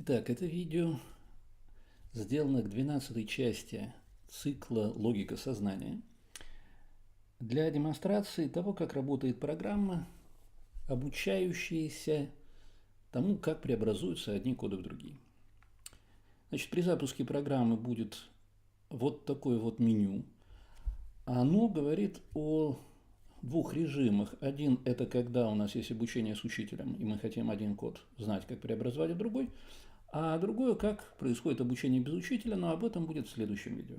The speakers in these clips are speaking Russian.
Итак, это видео сделано к 12-й части цикла «Логика сознания» для демонстрации того, как работает программа, обучающаяся тому, как преобразуются одни коды в другие. Значит, при запуске программы будет вот такое вот меню. Оно говорит о двух режимах. Один – это когда у нас есть обучение с учителем, и мы хотим один код знать, как преобразовать в другой. А другое, как происходит обучение без учителя, но об этом будет в следующем видео.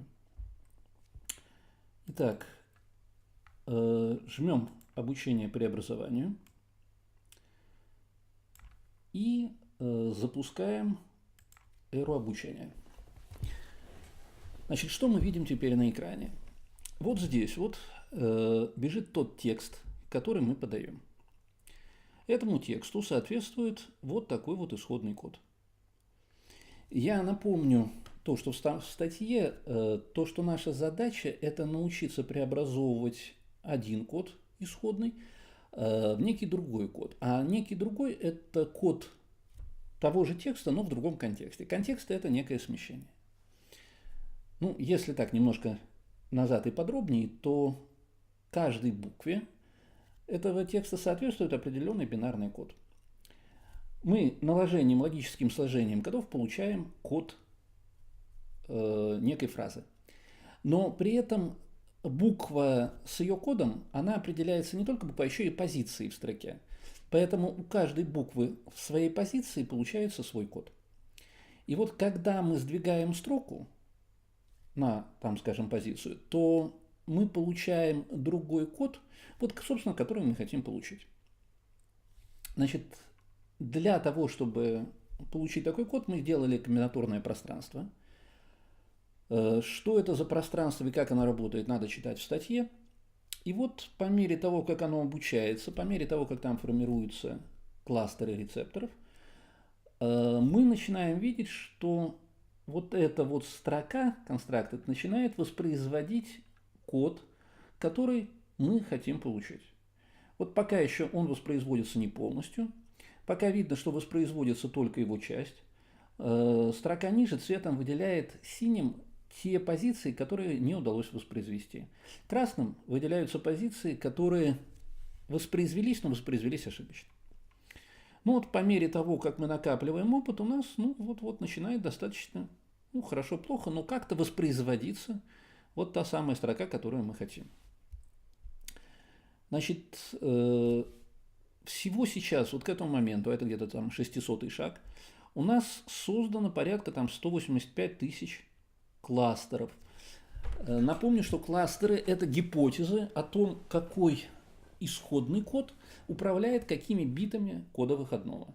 Итак, жмем «Обучение преобразованию» и запускаем эру обучения. Значит, что мы видим теперь на экране? Вот здесь вот бежит тот текст, который мы подаем. Этому тексту соответствует вот такой вот исходный код. Я напомню то, что в статье, то, что наша задача – это научиться преобразовывать один код исходный в некий другой код. А некий другой – это код того же текста, но в другом контексте. Контекст – это некое смещение. Ну, если так немножко назад и подробнее, то каждой букве этого текста соответствует определенный бинарный код. Мы наложением, логическим сложением кодов получаем код некой фразы. Но при этом буква с ее кодом, она определяется не только буквой, а еще и позицией в строке. Поэтому у каждой буквы в своей позиции получается свой код. И вот когда мы сдвигаем строку на, там, скажем, позицию, то мы получаем другой код, вот, собственно, который мы хотим получить. Значит, для того, чтобы получить такой код, мы сделали комбинаторное пространство. Что это за пространство и как оно работает, надо читать в статье. И вот по мере того, как оно обучается, по мере того, как там формируются кластеры рецепторов, мы начинаем видеть, что вот эта вот строка, констрактор, начинает воспроизводить код, который мы хотим получить. Вот пока еще он воспроизводится не полностью, пока видно, что воспроизводится только его часть, строка ниже цветом выделяет синим те позиции, которые не удалось воспроизвести. Красным выделяются позиции, которые воспроизвелись, но воспроизвелись ошибочно. Ну вот по мере того, как мы накапливаем опыт, у нас вот начинает достаточно, хорошо-плохо, но как-то воспроизводиться вот та самая строка, которую мы хотим. Значит, всего сейчас, вот к этому моменту, это где-то там 600-й шаг, у нас создано порядка там 185 тысяч кластеров. Напомню, что кластеры – это гипотезы о том, какой исходный код управляет какими битами кода выходного.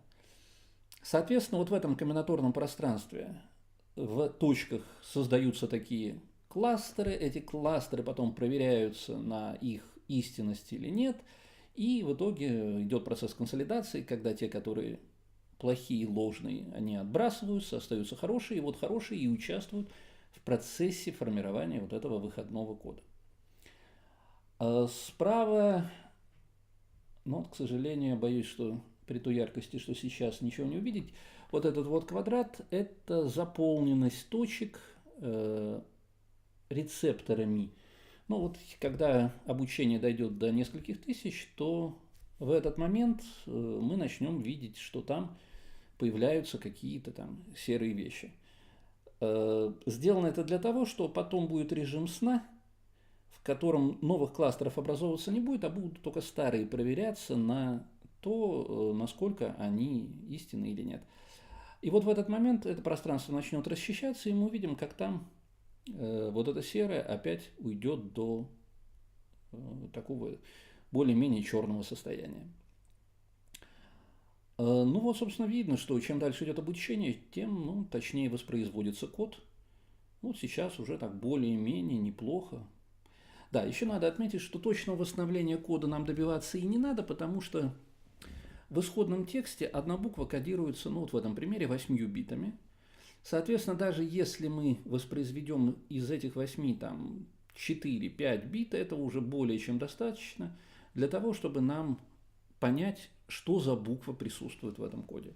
Соответственно, вот в этом комбинаторном пространстве в точках создаются такие кластеры, эти кластеры потом проверяются на их истинность или нет, и в итоге идет процесс консолидации, когда те, которые плохие, ложные, они отбрасываются, остаются хорошие, и вот хорошие и участвуют в процессе формирования вот этого выходного кода. А справа, к сожалению, я боюсь, что при той яркости, что сейчас, ничего не увидеть, вот этот вот квадрат – это заполненность точек рецепторами. Вот когда обучение дойдет до нескольких тысяч, то в этот момент мы начнем видеть, что там появляются какие-то там серые вещи. Сделано это для того, что потом будет режим сна, в котором новых кластеров образовываться не будет, а будут только старые проверяться на то, насколько они истинны или нет. И вот в этот момент это пространство начнет расчищаться, и мы увидим, как там вот это серое опять уйдет до такого более-менее черного состояния. Вот, собственно, видно, что чем дальше идет обучение, тем точнее воспроизводится код. Вот сейчас уже так более-менее неплохо. Да, еще надо отметить, что точного восстановления кода нам добиваться и не надо, потому что в исходном тексте одна буква кодируется, вот в этом примере, 8 битами. Соответственно, даже если мы воспроизведем из этих 8 там 4-5 бита, этого уже более чем достаточно для того, чтобы нам понять, что за буква присутствует в этом коде.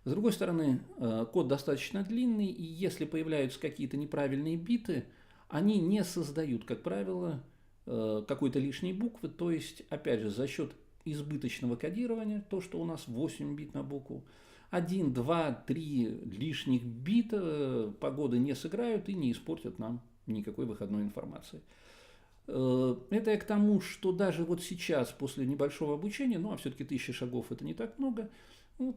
С другой стороны, код достаточно длинный, и если появляются какие-то неправильные биты, они не создают, как правило, какой-то лишней буквы. То есть, опять же, за счет избыточного кодирования, то, что у нас 8 бит на букву, 1, 2, 3 лишних бита погоды не сыграют и не испортят нам никакой выходной информации. Это я к тому, что даже вот сейчас, после небольшого обучения, ну а все-таки 1000 шагов это не так много, вот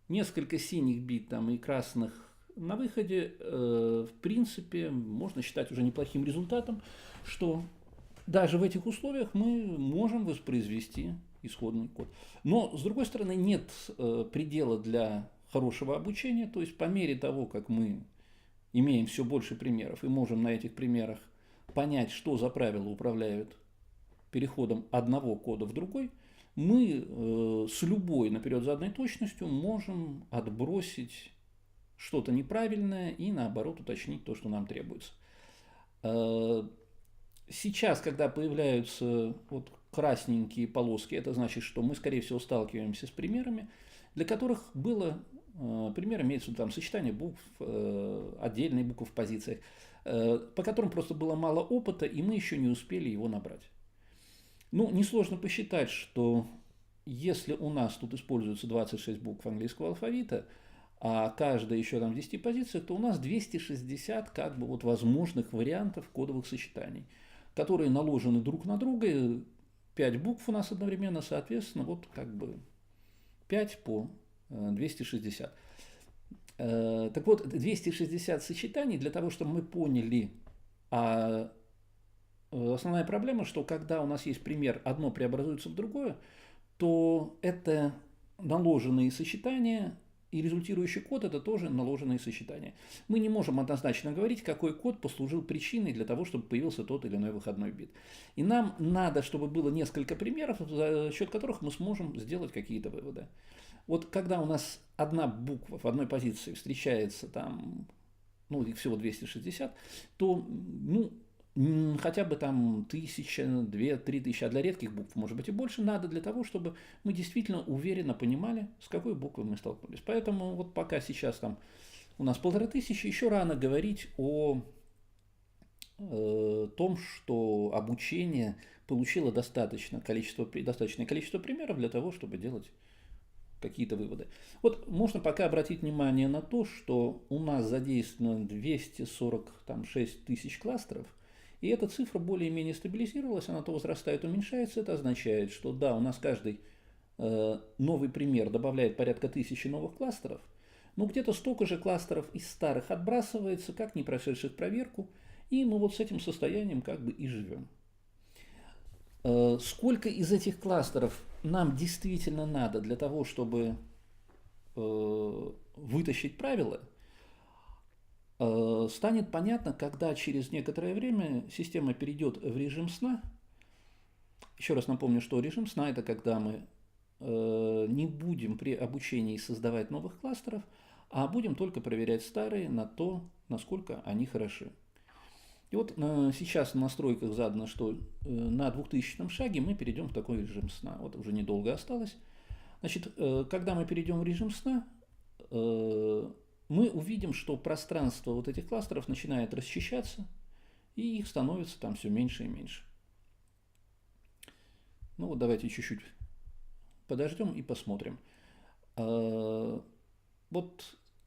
несколько синих бит там и красных на выходе, в принципе, можно считать уже неплохим результатом, что даже в этих условиях мы можем воспроизвести исходный код. Но, с другой стороны, нет предела для хорошего обучения, то есть по мере того, как мы имеем все больше примеров и можем на этих примерах понять, что за правила управляют переходом одного кода в другой, мы с любой наперед заданной точностью можем отбросить что-то неправильное и наоборот уточнить то, что нам требуется. Сейчас, когда появляются вот красненькие полоски, это значит, что мы, скорее всего, сталкиваемся с примерами, для которых было, пример имеется там сочетание букв, отдельные буквы в позициях, по которым просто было мало опыта, и мы еще не успели его набрать. Ну, несложно посчитать, что если у нас тут используется 26 букв английского алфавита, а каждая еще там в 10 позициях, то у нас 260 как бы вот возможных вариантов кодовых сочетаний, которые наложены друг на друга. 5 букв у нас одновременно, соответственно, вот как бы 5 по 260. Так вот, 260 сочетаний для того, чтобы мы поняли, основная проблема, что когда у нас есть пример, одно преобразуется в другое, то это наложенные сочетания, и результирующий код – это тоже наложенные сочетания. Мы не можем однозначно говорить, какой код послужил причиной для того, чтобы появился тот или иной выходной бит. И нам надо, чтобы было несколько примеров, за счет которых мы сможем сделать какие-то выводы. Вот когда у нас одна буква в одной позиции встречается там, ну, их всего 260, то, ну, хотя бы там 1000, 2, 3000, а для редких букв, может быть, и больше надо для того, чтобы мы действительно уверенно понимали, с какой буквой мы столкнулись. Поэтому вот пока сейчас там у нас 1500, еще рано говорить о том, что обучение получило достаточное количество примеров для того, чтобы делать какие-то выводы. Вот можно пока обратить внимание на то, что у нас задействовано 246 тысяч кластеров, и эта цифра более-менее стабилизировалась, она то возрастает, уменьшается. Это означает, что да, у нас каждый новый пример добавляет порядка 1000 новых кластеров, но где-то столько же кластеров из старых отбрасывается, как не прошедших проверку, и мы вот с этим состоянием как бы и живем. Сколько из этих кластеров нам действительно надо для того, чтобы вытащить правила, станет понятно, когда через некоторое время система перейдет в режим сна. Еще раз напомню, что режим сна – это когда мы не будем при обучении создавать новых кластеров, а будем только проверять старые на то, насколько они хороши. И вот сейчас в настройках задано, что на 2000 шаге мы перейдем в такой режим сна. Вот уже недолго осталось. Значит, когда мы перейдем в режим сна, мы увидим, что пространство вот этих кластеров начинает расчищаться, и их становится там все меньше и меньше. Ну вот давайте чуть-чуть подождем и посмотрим. Вот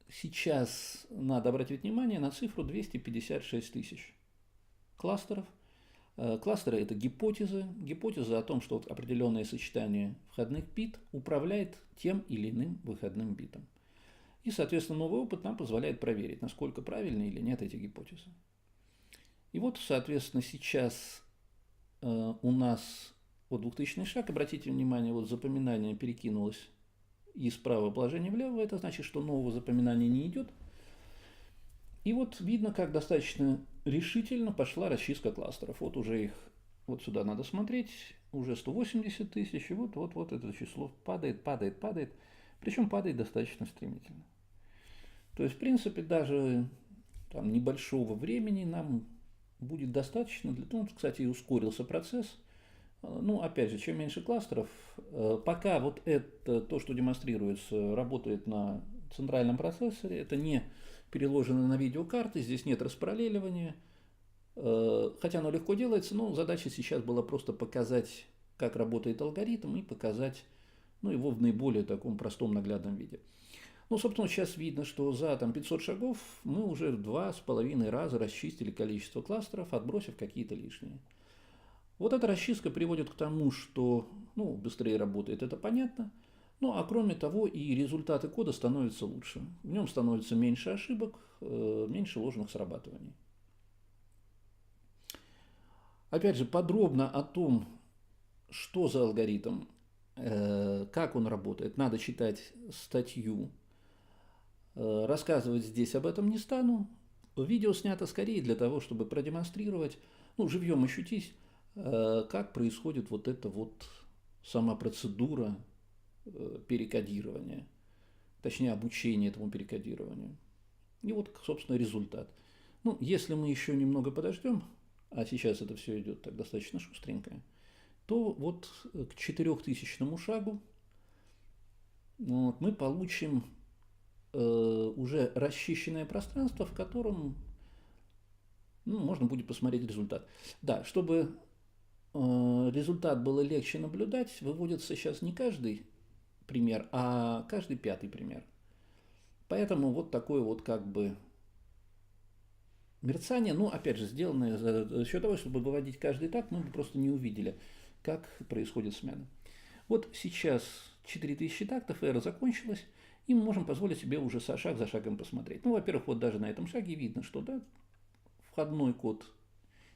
сейчас надо обратить внимание на цифру 256 тысяч кластеров. Кластеры – это гипотезы. Гипотеза о том, что вот определенное сочетание входных бит управляет тем или иным выходным битом. И, соответственно, новый опыт нам позволяет проверить, насколько правильны или нет эти гипотезы. И вот, соответственно, сейчас у нас вот 2000 шаг, обратите внимание, вот запоминание перекинулось из правого положения влево, это значит, что нового запоминания не идет. И вот видно, как достаточно решительно пошла расчистка кластеров. Вот уже их, вот сюда надо смотреть, уже 180 тысяч, и вот это число падает. Причем падает достаточно стремительно. То есть, в принципе, даже там небольшого времени нам будет достаточно для того, кстати, и ускорился процесс. Ну, опять же, чем меньше кластеров, пока вот это, то, что демонстрируется, работает на центральном процессоре. Это не переложено на видеокарты, здесь нет распараллеливания. Хотя оно легко делается, но задача сейчас была просто показать, как работает алгоритм, и показать его в наиболее таком простом наглядном виде. Ну, собственно, сейчас видно, что за 500 шагов мы уже в 2,5 раза расчистили количество кластеров, отбросив какие-то лишние. Вот эта расчистка приводит к тому, что быстрее работает, это понятно. Ну, а кроме того, и результаты кода становятся лучше. В нем становится меньше ошибок, меньше ложных срабатываний. Опять же, подробно о том, что за алгоритм, как он работает, надо читать статью. Рассказывать здесь об этом не стану. Видео снято скорее для того, чтобы продемонстрировать, живьем ощутить, как происходит вот эта вот сама процедура перекодирования, точнее обучения этому перекодированию. И вот, собственно, результат. Если мы еще немного подождем, а сейчас это все идет так достаточно шустренько, то вот к 4000 шагу мы получим уже расчищенное пространство, в котором можно будет посмотреть результат. Да, чтобы результат было легче наблюдать, выводится сейчас не каждый пример, а каждый 5-й пример. Поэтому вот такое вот как бы мерцание, опять же, сделанное за счет того, чтобы выводить каждый этап, мы бы просто не увидели, как происходит смена. Вот сейчас 4000 тактов, эра закончилась, и мы можем позволить себе уже шаг за шагом посмотреть. Во-первых, вот даже на этом шаге видно, что входной код,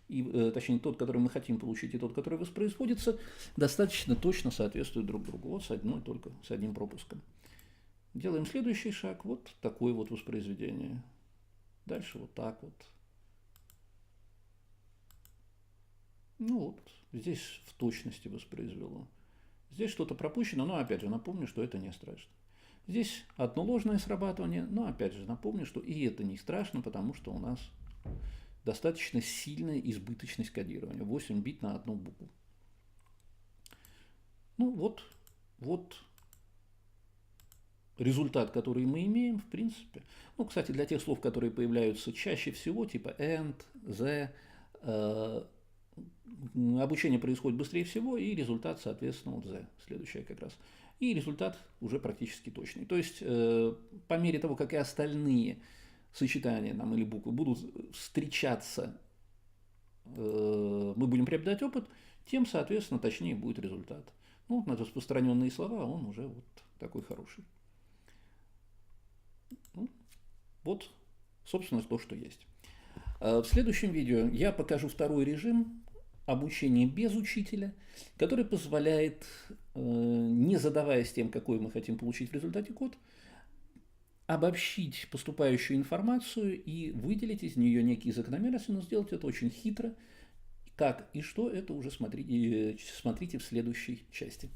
точнее тот, который мы хотим получить, и тот, который воспроизводится, достаточно точно соответствуют друг другу. Вот с одним пропуском. Делаем следующий шаг, вот такое вот воспроизведение. Дальше вот так вот. Здесь в точности воспроизвело. Здесь что-то пропущено, но опять же напомню, что это не страшно. Здесь одно ложное срабатывание, но опять же напомню, что и это не страшно, потому что у нас достаточно сильная избыточность кодирования. 8 бит на одну букву. Вот результат, который мы имеем, в принципе. Кстати, для тех слов, которые появляются чаще всего, типа and, the, обучение происходит быстрее всего, и результат, соответственно, вот the, следующая как раз. И результат уже практически точный. То есть, по мере того, как и остальные сочетания или буквы будут встречаться, мы будем приобретать опыт, тем, соответственно, точнее будет результат. На распространенные слова он уже вот такой хороший. Вот, собственно, то, что есть. В следующем видео я покажу второй режим обучения без учителя, который позволяет, не задаваясь тем, какой мы хотим получить в результате код, обобщить поступающую информацию и выделить из нее некие закономерности, но сделать это очень хитро. Как и что, это уже смотрите в следующей части.